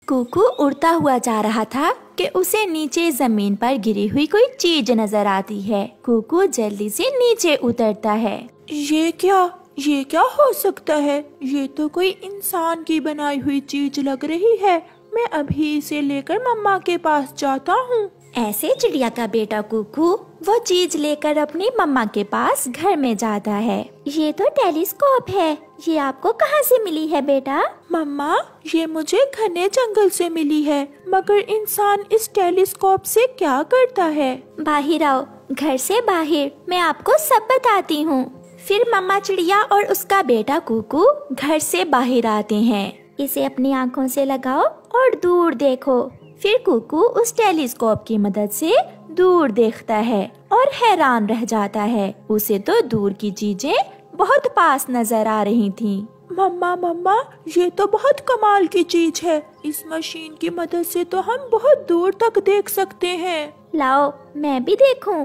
कुकू उड़ता हुआ जा रहा था कि उसे नीचे जमीन पर गिरी हुई कोई चीज नजर आती है। कुकू जल्दी से नीचे उतरता है। ये क्या हो सकता है? ये तो कोई इंसान की बनाई हुई चीज लग रही है। मैं अभी इसे लेकर मम्मा के पास जाता हूँ। ऐसे चिड़िया का बेटा कुकू वो चीज लेकर अपनी मम्मा के पास घर में जाता है। ये तो टेलीस्कोप है। ये आपको कहाँ से मिली है बेटा? मम्मा, ये मुझे घने जंगल से मिली है। मगर इंसान इस टेलीस्कोप से क्या करता है? बाहर आओ, घर से बाहर, मैं आपको सब बताती हूँ। फिर मम्मा चिड़िया और उसका बेटा कुकू घर से बाहर आते हैं। इसे अपनी आँखों से लगाओ और दूर देखो। फिर कुकू उस टेलीस्कोप की मदद से दूर देखता है और हैरान रह जाता है। उसे तो दूर की चीजें बहुत पास नजर आ रही थीं। मम्मा, ये तो बहुत कमाल की चीज है। इस मशीन की मदद से तो हम बहुत दूर तक देख सकते हैं। लाओ, मैं भी देखूं।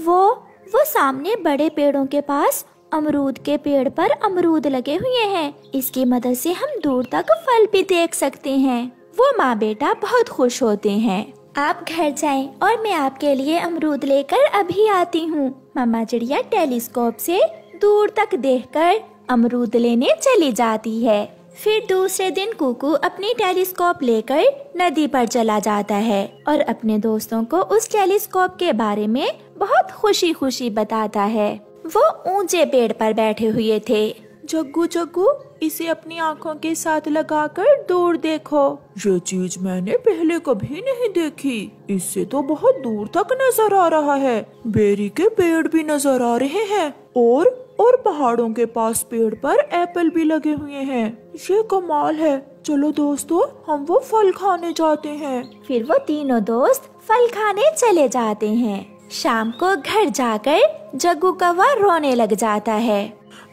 वो सामने बड़े पेड़ों के पास अमरूद के पेड़ पर अमरूद लगे हुए हैं। इसकी मदद से हम दूर तक फल भी देख सकते हैं। वो माँ बेटा बहुत खुश होते हैं। आप घर जाएं और मैं आपके लिए अमरूद लेकर अभी आती हूँ। मम्मा चिड़िया टेलीस्कोप से दूर तक देखकर अमरूद लेने चली जाती है। फिर दूसरे दिन कुकू अपनी टेलीस्कोप लेकर नदी पर चला जाता है और अपने दोस्तों को उस टेलीस्कोप के बारे में बहुत खुशी खुशी बताता है। वो ऊंचे पेड़ पर बैठे हुए थे। जग्गू, इसे अपनी आँखों के साथ लगाकर दूर देखो। ये चीज मैंने पहले कभी नहीं देखी। इससे तो बहुत दूर तक नजर आ रहा है। बेरी के पेड़ भी नजर आ रहे हैं और पहाड़ों के पास पेड़ पर एप्पल भी लगे हुए हैं। ये कमाल है। चलो दोस्तों, हम वो फल खाने जाते हैं। फिर वो तीनों दोस्त फल खाने चले जाते हैं। शाम को घर जाकर जग्गू कौवा रोने लग जाता है।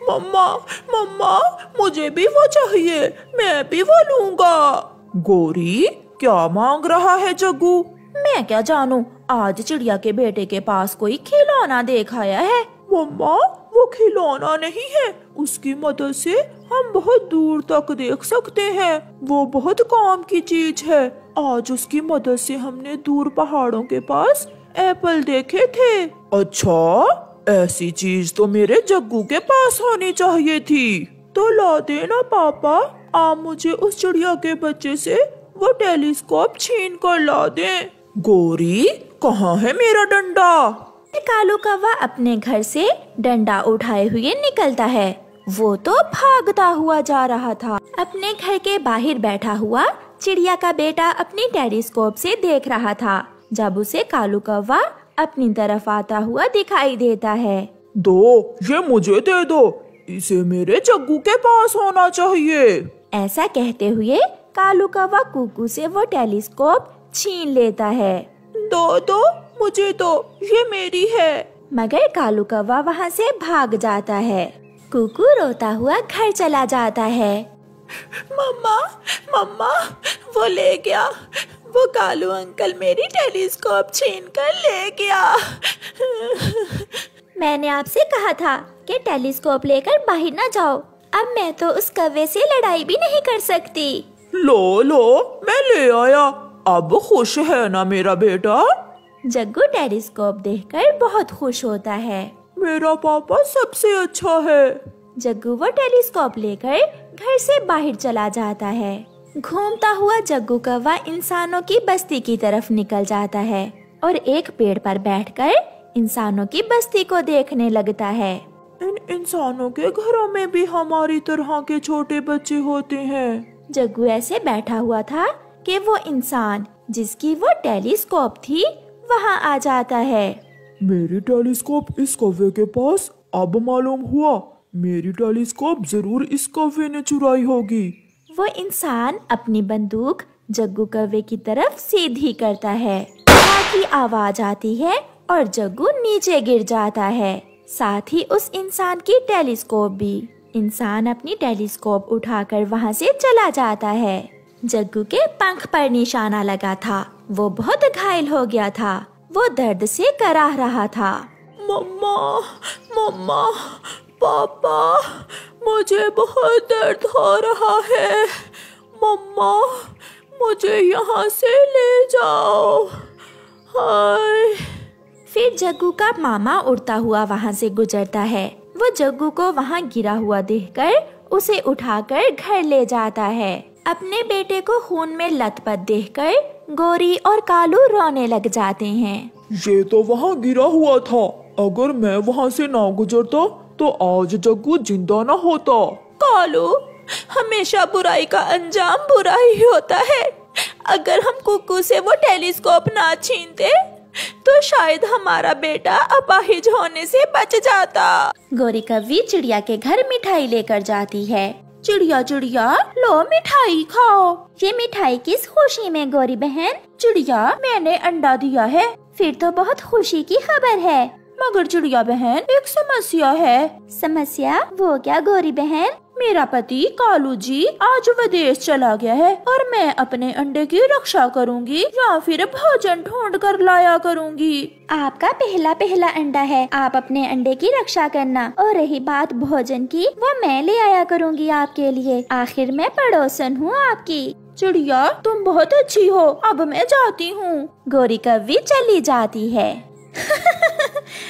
मम्मा, मुझे भी वो चाहिए। मैं भी वो लूँगा। गोरी, क्या मांग रहा है जग्गू? मैं क्या जानूं, आज चिड़िया के बेटे के पास कोई खिलौना देख आया है। मम्मा, वो खिलौना नहीं है। उसकी मदद से हम बहुत दूर तक देख सकते हैं। वो बहुत काम की चीज है। आज उसकी मदद से हमने दूर पहाड़ों के पास एप्पल देखे थे। अच्छा, ऐसी चीज तो मेरे जग्गू के पास होनी चाहिए थी। तो ला देना पापा। आप मुझे उस चिड़िया के बच्चे से वो टेलीस्कोप छीन कर ला दें। गोरी, कहाँ है मेरा डंडा? कालू कौवा अपने घर से डंडा उठाए हुए निकलता है। वो तो भागता हुआ जा रहा था। अपने घर के बाहर बैठा हुआ चिड़िया का बेटा अपनी टेलीस्कोप से देख रहा था। जब उसे कालू कौवा अपनी तरफ आता हुआ दिखाई देता है। ये मुझे दे दो। इसे मेरे जग्गू के पास होना चाहिए। ऐसा कहते हुए कालू कौवा कुकू से वो टेलीस्कोप छीन लेता है। दो, मुझे दो, ये मेरी है। मगर कालू कौवा वहाँ से भाग जाता है। कुकू रोता हुआ घर चला जाता है। मम्मा, वो ले गया। वो कालू अंकल मेरी टेलीस्कोप छीन कर ले गया। मैंने आपसे कहा था कि टेलीस्कोप लेकर बाहर न जाओ। अब मैं तो उस कौवे से लड़ाई भी नहीं कर सकती। लो, मैं ले आया। अब खुश है ना मेरा बेटा? जग्गू टेलीस्कोप देखकर बहुत खुश होता है। मेरा पापा सबसे अच्छा है। जग्गू वो टेलीस्कोप लेकर घर से बाहर चला जाता है। घूमता हुआ जग्गू कौवा इंसानों की बस्ती की तरफ निकल जाता है और एक पेड़ पर बैठकर इंसानों की बस्ती को देखने लगता है। इन इंसानों के घरों में भी हमारी तरह के छोटे बच्चे होते हैं। जग्गू ऐसे बैठा हुआ था कि वो इंसान जिसकी वो टेलीस्कोप थी वहाँ आ जाता है। मेरी टेलीस्कोप इस कौवे के पास। अब मालूम हुआ, मेरी टेलीस्कोप जरूर इस कौवे ने चुराई होगी। वो इंसान अपनी बंदूक जग्गू कौवे की तरफ सीधी करता है। की आवाज आती है और जग्गू नीचे गिर जाता है। साथ ही उस इंसान की टेलीस्कोप भी। इंसान अपनी टेलीस्कोप उठाकर वहाँ से चला जाता है। जग्गू के पंख पर निशाना लगा था। वो बहुत घायल हो गया था। वो दर्द से कराह रहा था। मम्मा, पापा, मुझे बहुत दर्द हो रहा है। मम्मा, मुझे यहाँ से ले जाओ। हाय। फिर जग्गू का मामा उड़ता हुआ वहाँ से गुजरता है। वो जग्गू को वहाँ गिरा हुआ देखकर उसे उठाकर घर ले जाता है। अपने बेटे को खून में लथपथ देखकर गोरी और कालू रोने लग जाते हैं। ये तो वहाँ गिरा हुआ था, अगर मैं वहाँ से ना गुजरता तो आज जग्गू जिंदा ना होता। कालू, हमेशा बुराई का अंजाम बुरा ही होता है। अगर हम कुकू से वो टेलीस्कोप ना छीनते तो शायद हमारा बेटा अपाहिज होने से बच जाता। गोरी कव्वी चिड़िया के घर मिठाई लेकर जाती है। चिड़िया चिड़िया लो मिठाई खाओ। ये मिठाई किस खुशी में गोरी बहन? चिड़िया, मैंने अंडा दिया है। फिर तो बहुत खुशी की खबर है। मगर चिड़िया बहन, एक समस्या है। समस्या? वो क्या गोरी बहन? मेरा पति कालू जी आज विदेश चला गया है और मैं अपने अंडे की रक्षा करूंगी या फिर भोजन ढूंढ कर लाया करूंगी। आपका पहला पहला अंडा है, आप अपने अंडे की रक्षा करना। और रही बात भोजन की, वो मैं ले आया करूंगी आपके लिए। आखिर मैं पड़ोसन हूँ आपकी। चिड़िया, तुम बहुत अच्छी हो, अब मैं जाती हूँ। गोरी कव्वी चली जाती है।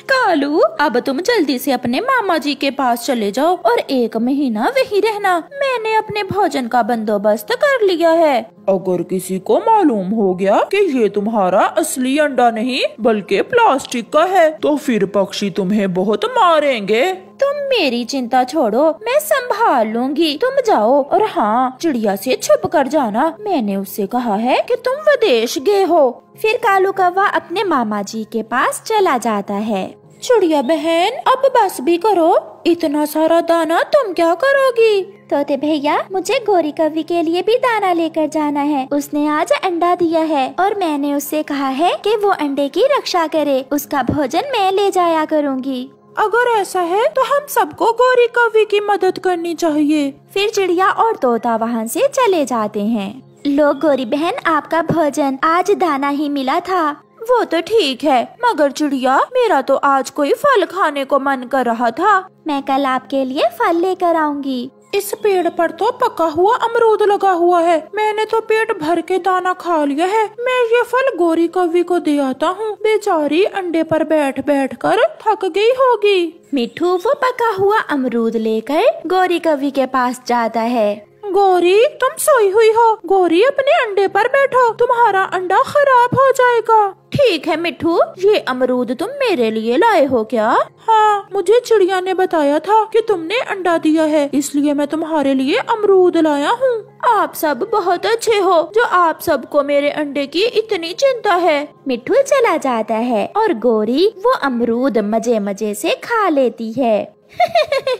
कालू, अब तुम जल्दी से अपने मामा जी के पास चले जाओ और 1 महीना वहीं रहना। मैंने अपने भोजन का बंदोबस्त कर लिया है। अगर किसी को मालूम हो गया कि ये तुम्हारा असली अंडा नहीं बल्कि प्लास्टिक का है तो फिर पक्षी तुम्हें बहुत मारेंगे। तुम मेरी चिंता छोड़ो, मैं संभाल लूंगी। तुम जाओ और हाँ, चिड़िया से छुप कर जाना। मैंने उससे कहा है कि तुम विदेश गए हो। फिर कालू कौवा अपने मामा जी के पास चला जाता है। चिड़िया बहन, अब बस भी करो। इतना सारा दाना तुम क्या करोगी? तोते भैया, मुझे गोरी कव्वी के लिए भी दाना लेकर जाना है। उसने आज अंडा दिया है और मैंने उससे कहा है कि वो अंडे की रक्षा करे। उसका भोजन मैं ले जाया करूँगी। अगर ऐसा है तो हम सबको गोरी कव्वी की मदद करनी चाहिए। फिर चिड़िया और तोता वहाँ से चले जाते हैं। लो गोरी बहन, आपका भोजन। आज दाना ही मिला था। वो तो ठीक है, मगर चिड़िया, मेरा तो आज कोई फल खाने को मन कर रहा था। मैं कल आपके लिए फल लेकर आऊंगी। इस पेड़ पर तो पका हुआ अमरूद लगा हुआ है। मैंने तो पेट भर के दाना खा लिया है। मैं ये फल गोरी कव्वी को दे आता हूँ। बेचारी अंडे पर बैठ बैठ कर थक गई होगी। मिठू वो पका हुआ अमरूद लेकर गोरी कव्वी के पास जाता है। गोरी, तुम सोई हुई हो। गोरी, अपने अंडे पर बैठो, तुम्हारा अंडा खराब हो जाएगा। ठीक है मिठू, ये अमरूद तुम मेरे लिए लाए हो क्या? हाँ, मुझे चिड़िया ने बताया था कि तुमने अंडा दिया है, इसलिए मैं तुम्हारे लिए अमरूद लाया हूँ। आप सब बहुत अच्छे हो जो आप सबको मेरे अंडे की इतनी चिंता है। मिठू चला जाता है और गोरी वो अमरूद मजे मजे से खा लेती है।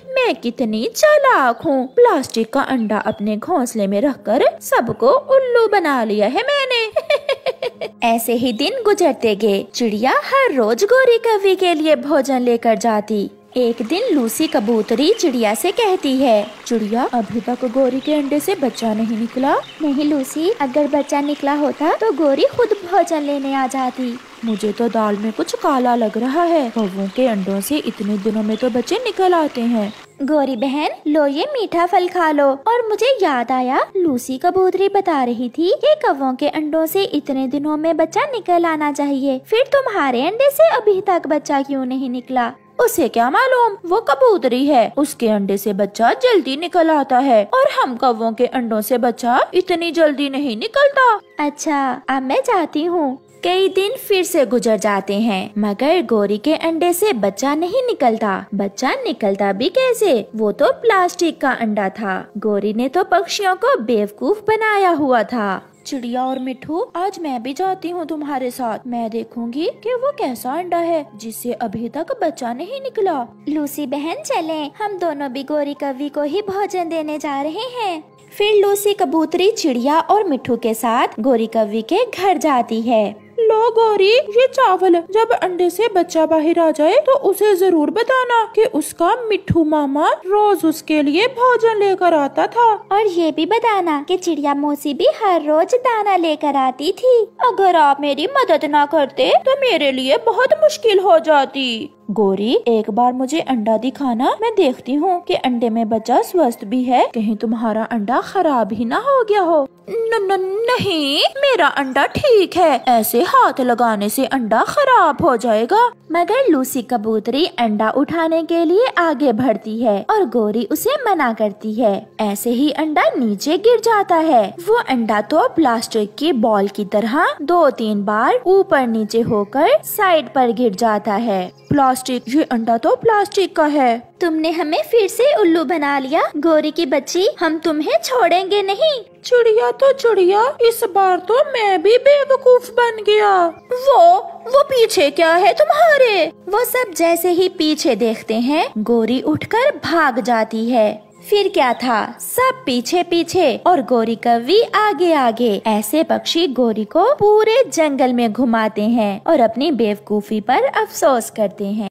मैं कितनी चालाक हूँ। प्लास्टिक का अंडा अपने घोंसले में रखकर सबको उल्लू बना लिया है मैंने। ऐसे ही दिन गुजरते गए। चिड़िया हर रोज गोरी कव्वी के लिए भोजन लेकर जाती। एक दिन लूसी कबूतरी चिड़िया से कहती है, चिड़िया, अभी तक गोरी के अंडे से बच्चा नहीं निकला। नहीं लूसी, अगर बच्चा निकला होता तो गोरी खुद भोजन लेने आ जाती। मुझे तो दाल में कुछ काला लग रहा है। कौवों के अंडों से इतने दिनों में तो बच्चे निकल आते हैं। गोरी बहन, लो ये मीठा फल खा लो। और मुझे याद आया, लूसी कबूतरी बता रही थी कि कौवों के अंडों से इतने दिनों में बच्चा निकल आना चाहिए। फिर तुम्हारे अंडे से अभी तक बच्चा क्यों नहीं निकला? उसे क्या मालूम, वो कबूतरी है। उसके अंडे से बच्चा जल्दी निकल आता है और हम कौवों के अंडों से बच्चा इतनी जल्दी नहीं निकलता। अच्छा, अब मैं जाती हूँ। कई दिन फिर से गुजर जाते हैं, मगर गोरी के अंडे से बच्चा नहीं निकलता। बच्चा निकलता भी कैसे? वो तो प्लास्टिक का अंडा था। गोरी ने तो पक्षियों को बेवकूफ बनाया हुआ था। चिड़िया और मिठू, आज मैं भी जाती हूँ तुम्हारे साथ। मैं देखूंगी कि वो कैसा अंडा है जिससे अभी तक बच्चा नहीं निकला। लूसी बहन, चलें, हम दोनों भी गोरी कव्वी को ही भोजन देने जा रहे हैं। फिर लूसी कबूतरी चिड़िया और मिठू के साथ गोरी कव्वी के घर जाती है। लो गौरी, ये चावल। जब अंडे से बच्चा बाहर आ जाए तो उसे जरूर बताना कि उसका मिट्ठू मामा रोज उसके लिए भोजन लेकर आता था। और ये भी बताना कि चिड़िया मौसी भी हर रोज दाना लेकर आती थी। अगर आप मेरी मदद ना करते तो मेरे लिए बहुत मुश्किल हो जाती। गौरी, एक बार मुझे अंडा दिखाना, मैं देखती हूँ कि अंडे में बच्चा स्वस्थ भी है, कहीं तुम्हारा अंडा खराब ही ना हो गया हो। नहीं, मेरा अंडा ठीक है, ऐसे हाथ लगाने से अंडा खराब हो जाएगा। मगर लूसी कबूतरी अंडा उठाने के लिए आगे बढ़ती है और गौरी उसे मना करती है। ऐसे ही अंडा नीचे गिर जाता है। वो अंडा तो प्लास्टिक की बॉल की तरह 2-3 बार ऊपर नीचे होकर साइड पर गिर जाता है। प्लास्टिक, ये अंडा तो प्लास्टिक का है। तुमने हमें फिर से उल्लू बना लिया गौरी की बच्ची, हम तुम्हें छोड़ेंगे नहीं। चिड़िया तो चिड़िया, इस बार तो मैं भी बेवकूफ बन गया। वो पीछे क्या है तुम्हारे? वो सब जैसे ही पीछे देखते हैं, गौरी उठकर भाग जाती है। फिर क्या था, सब पीछे पीछे और गौरी कौवी आगे आगे। ऐसे पक्षी गौरी को पूरे जंगल में घुमाते हैं और अपनी बेवकूफी पर अफसोस करते हैं।